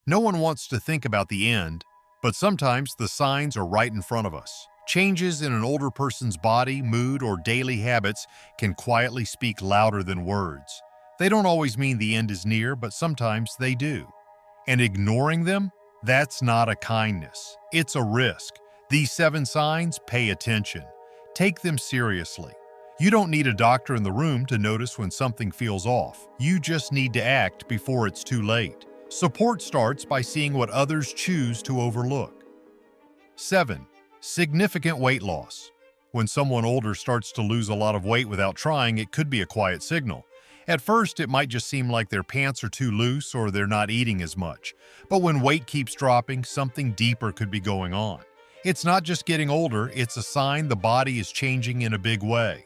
No one wants to think about the end, but sometimes the signs are right in front of us. Changes in an older person's body, mood, or daily habits can quietly speak louder than words. They don't always mean the end is near, but sometimes they do. And ignoring them? That's not a kindness. It's a risk. These 7 signs, pay attention. Take them seriously. You don't need a doctor in the room to notice when something feels off. You just need to act before it's too late. Support starts by seeing what others choose to overlook. 7. Significant weight loss. When someone older starts to lose a lot of weight without trying, it could be a quiet signal. At first, it might just seem like their pants are too loose or they're not eating as much. But when weight keeps dropping, something deeper could be going on. It's not just getting older, it's a sign the body is changing in a big way.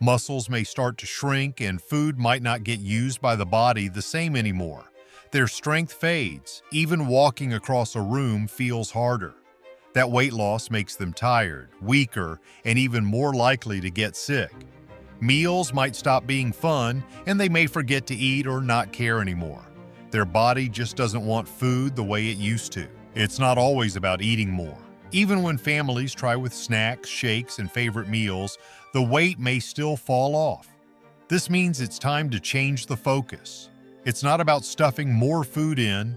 Muscles may start to shrink and food might not get used by the body the same anymore. Their strength fades. Even walking across a room feels harder. That weight loss makes them tired, weaker, and even more likely to get sick. Meals might stop being fun, and they may forget to eat or not care anymore. Their body just doesn't want food the way it used to. It's not always about eating more. Even when families try with snacks, shakes, and favorite meals, the weight may still fall off. This means it's time to change the focus. It's not about stuffing more food in,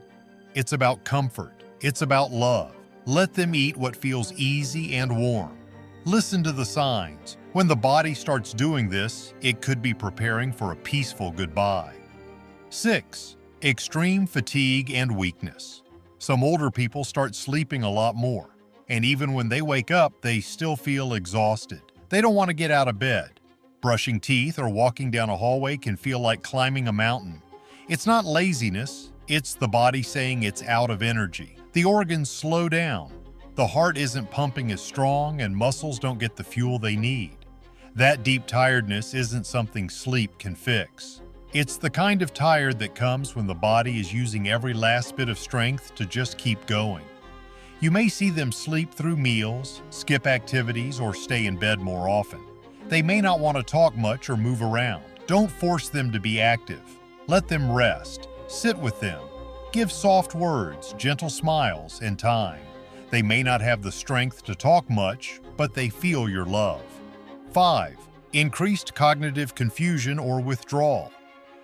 it's about comfort. It's about love. Let them eat what feels easy and warm. Listen to the signs. When the body starts doing this, it could be preparing for a peaceful goodbye. 6. Extreme fatigue and weakness. Some older people start sleeping a lot more, and even when they wake up, they still feel exhausted. They don't want to get out of bed. Brushing teeth or walking down a hallway can feel like climbing a mountain. It's not laziness, it's the body saying it's out of energy. The organs slow down. The heart isn't pumping as strong and muscles don't get the fuel they need. That deep tiredness isn't something sleep can fix. It's the kind of tired that comes when the body is using every last bit of strength to just keep going. You may see them sleep through meals, skip activities, or stay in bed more often. They may not want to talk much or move around. Don't force them to be active. Let them rest. Sit with them. Give soft words, gentle smiles, and time. They may not have the strength to talk much, but they feel your love. 5. Increased cognitive confusion or withdrawal.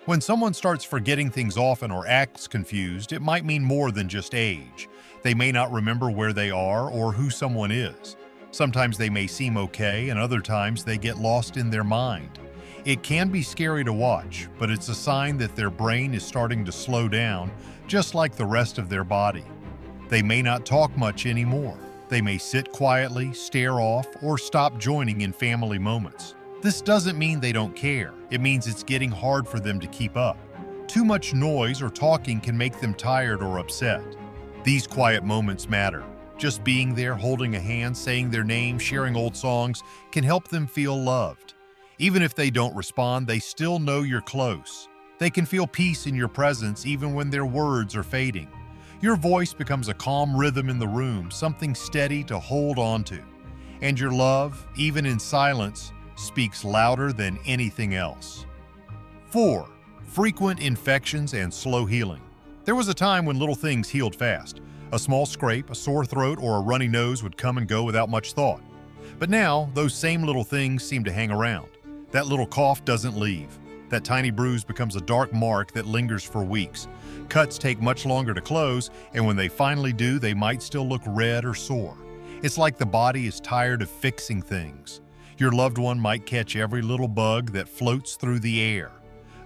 When someone starts forgetting things often or acts confused, it might mean more than just age. They may not remember where they are or who someone is. Sometimes they may seem okay, and other times they get lost in their mind. It can be scary to watch, but it's a sign that their brain is starting to slow down, just like the rest of their body. They may not talk much anymore. They may sit quietly, stare off, or stop joining in family moments. This doesn't mean they don't care. It means it's getting hard for them to keep up. Too much noise or talking can make them tired or upset. These quiet moments matter. Just being there, holding a hand, saying their name, sharing old songs can help them feel loved. Even if they don't respond, they still know you're close. They can feel peace in your presence even when their words are fading. Your voice becomes a calm rhythm in the room, something steady to hold on to. And your love, even in silence, speaks louder than anything else. 4. Frequent infections and slow healing. There was a time when little things healed fast. A small scrape, a sore throat, or a runny nose would come and go without much thought. But now, those same little things seem to hang around. That little cough doesn't leave. That tiny bruise becomes a dark mark that lingers for weeks. Cuts take much longer to close, and when they finally do, they might still look red or sore. It's like the body is tired of fixing things. Your loved one might catch every little bug that floats through the air.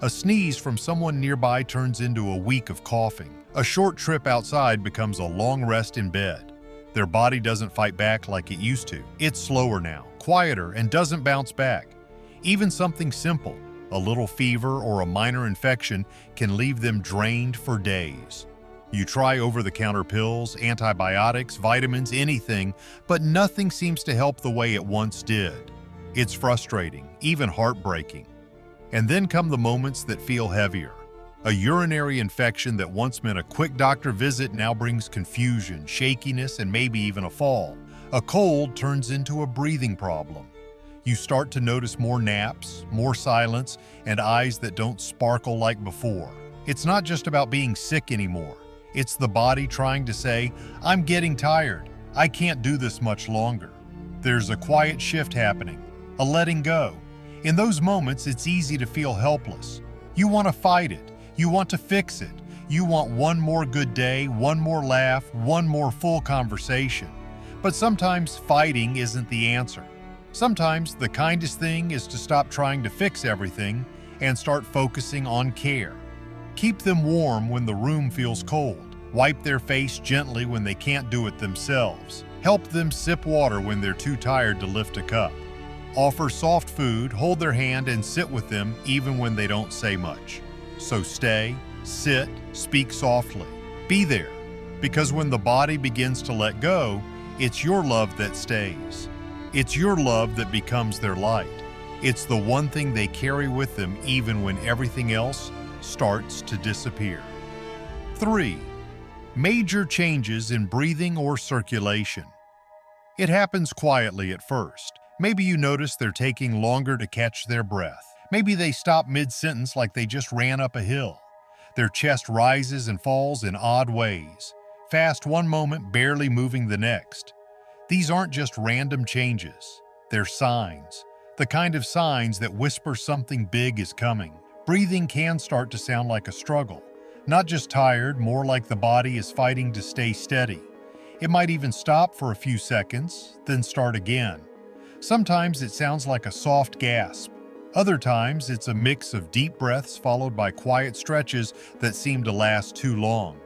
A sneeze from someone nearby turns into a week of coughing. A short trip outside becomes a long rest in bed. Their body doesn't fight back like it used to. It's slower now, quieter, and doesn't bounce back. Even something simple, a little fever or a minor infection, can leave them drained for days. You try over-the-counter pills, antibiotics, vitamins, anything, but nothing seems to help the way it once did. It's frustrating, even heartbreaking. And then come the moments that feel heavier. A urinary infection that once meant a quick doctor visit now brings confusion, shakiness, and maybe even a fall. A cold turns into a breathing problem. You start to notice more naps, more silence, and eyes that don't sparkle like before. It's not just about being sick anymore. It's the body trying to say, "I'm getting tired. I can't do this much longer." There's a quiet shift happening, a letting go. In those moments, it's easy to feel helpless. You want to fight it. You want to fix it. You want one more good day, one more laugh, one more full conversation. But sometimes fighting isn't the answer. Sometimes the kindest thing is to stop trying to fix everything and start focusing on care. Keep them warm when the room feels cold. Wipe their face gently when they can't do it themselves. Help them sip water when they're too tired to lift a cup. Offer soft food, hold their hand, and sit with them even when they don't say much. So stay, sit, speak softly. Be there, because when the body begins to let go, it's your love that stays. It's your love that becomes their light. It's the one thing they carry with them even when everything else starts to disappear. 3. Major changes in breathing or circulation. It happens quietly at first. Maybe you notice they're taking longer to catch their breath. Maybe they stop mid-sentence like they just ran up a hill. Their chest rises and falls in odd ways. Fast one moment, barely moving the next. These aren't just random changes. They're signs. The kind of signs that whisper something big is coming. Breathing can start to sound like a struggle. Not just tired, more like the body is fighting to stay steady. It might even stop for a few seconds, then start again. Sometimes it sounds like a soft gasp. Other times it's a mix of deep breaths followed by quiet stretches that seem to last too long.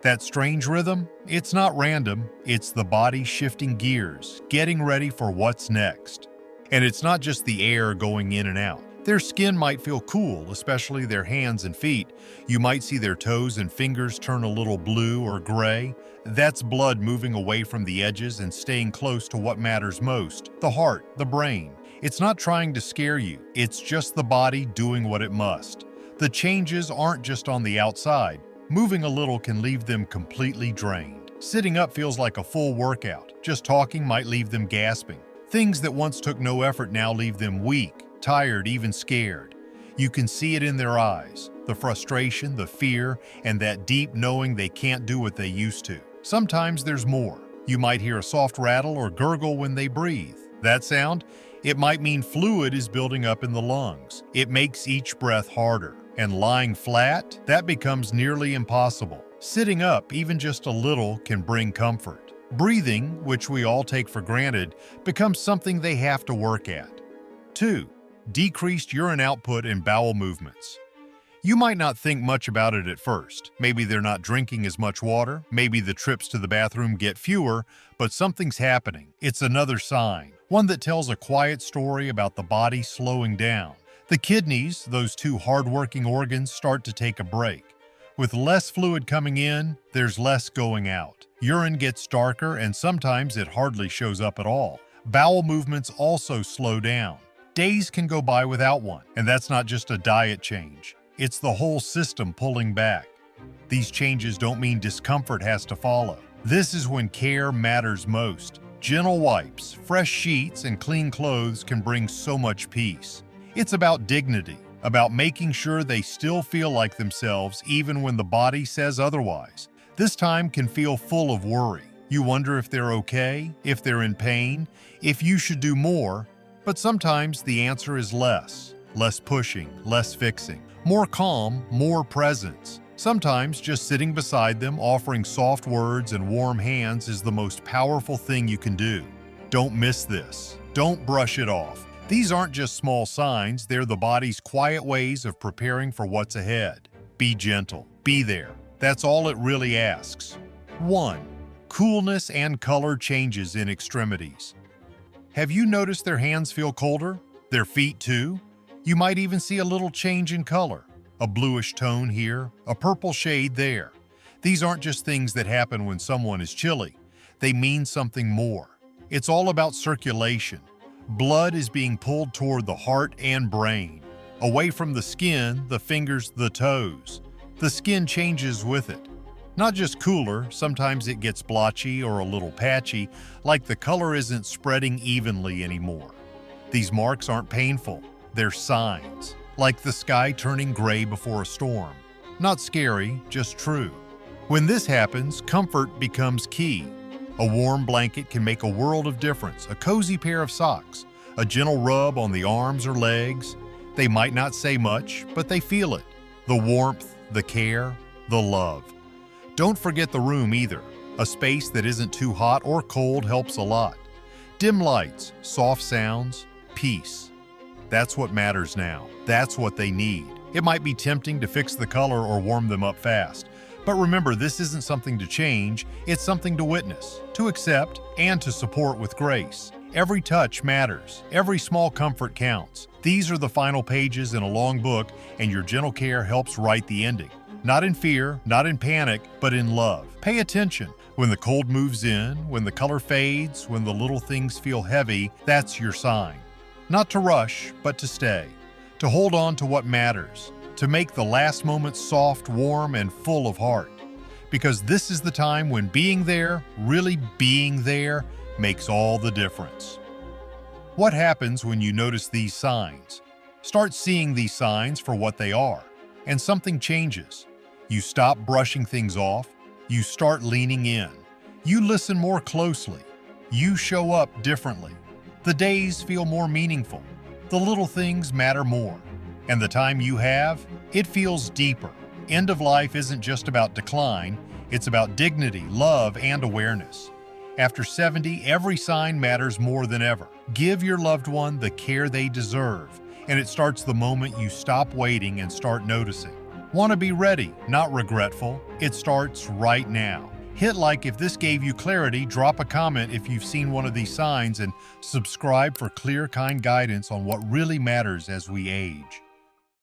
That strange rhythm, it's not random, it's the body shifting gears, getting ready for what's next. And it's not just the air going in and out. Their skin might feel cool, especially their hands and feet. You might see their toes and fingers turn a little blue or gray. That's blood moving away from the edges and staying close to what matters most, the heart, the brain. It's not trying to scare you, it's just the body doing what it must. The changes aren't just on the outside. Moving a little can leave them completely drained. Sitting up feels like a full workout. Just talking might leave them gasping. Things that once took no effort now leave them weak, tired, even scared. You can see it in their eyes, the frustration, the fear, and that deep knowing they can't do what they used to. Sometimes there's more. You might hear a soft rattle or gurgle when they breathe. That sound? It might mean fluid is building up in the lungs. It makes each breath harder. And lying flat, that becomes nearly impossible. Sitting up, even just a little, can bring comfort. Breathing, which we all take for granted, becomes something they have to work at. 2. Decreased urine output and bowel movements. You might not think much about it at first. Maybe they're not drinking as much water, maybe the trips to the bathroom get fewer, but something's happening. It's another sign, one that tells a quiet story about the body slowing down. The kidneys, those two hard-working organs, start to take a break. With less fluid coming in, there's less going out. Urine gets darker and sometimes it hardly shows up at all. Bowel movements also slow down. Days can go by without one, and that's not just a diet change. It's the whole system pulling back. These changes don't mean discomfort has to follow. This is when care matters most. Gentle wipes, fresh sheets, and clean clothes can bring so much peace. It's about dignity, about making sure they still feel like themselves even when the body says otherwise. This time can feel full of worry. You wonder if they're okay, if they're in pain, if you should do more, but sometimes the answer is less. Less pushing, less fixing. More calm, more presence. Sometimes just sitting beside them, offering soft words and warm hands is the most powerful thing you can do. Don't miss this. Don't brush it off. These aren't just small signs, they're the body's quiet ways of preparing for what's ahead. Be gentle. Be there. That's all it really asks. 1. Coolness and color changes in extremities. Have you noticed their hands feel colder? Their feet too? You might even see a little change in color. A bluish tone here, a purple shade there. These aren't just things that happen when someone is chilly. They mean something more. It's all about circulation. Blood is being pulled toward the heart and brain. Away from the skin, the fingers, the toes. The skin changes with it. Not just cooler, sometimes it gets blotchy or a little patchy, like the color isn't spreading evenly anymore. These marks aren't painful. They're signs, like the sky turning gray before a storm. Not scary, just true. When this happens, comfort becomes key. A warm blanket can make a world of difference. A cozy pair of socks, a gentle rub on the arms or legs. They might not say much, but they feel it. The warmth, the care, the love. Don't forget the room either. A space that isn't too hot or cold helps a lot. Dim lights, soft sounds, peace. That's what matters now. That's what they need. It might be tempting to fix the color or warm them up fast. But remember, this isn't something to change, it's something to witness, to accept, and to support with grace. Every touch matters. Every small comfort counts. These are the final pages in a long book, and your gentle care helps write the ending. Not in fear, not in panic, but in love. Pay attention. When the cold moves in, when the color fades, when the little things feel heavy, that's your sign. Not to rush, but to stay. To hold on to what matters. To make the last moments soft, warm, and full of heart. Because this is the time when being there, really being there, makes all the difference. What happens when you notice these signs? Start seeing these signs for what they are, and something changes. You stop brushing things off, you start leaning in. You listen more closely. You show up differently. The days feel more meaningful. The little things matter more. And the time you have, it feels deeper. End of life isn't just about decline, it's about dignity, love, and awareness. After 70, every sign matters more than ever. Give your loved one the care they deserve, and it starts the moment you stop waiting and start noticing. Want to be ready, not regretful. It starts right now. Hit like if this gave you clarity, drop a comment if you've seen one of these signs, and subscribe for clear, kind guidance on what really matters as we age.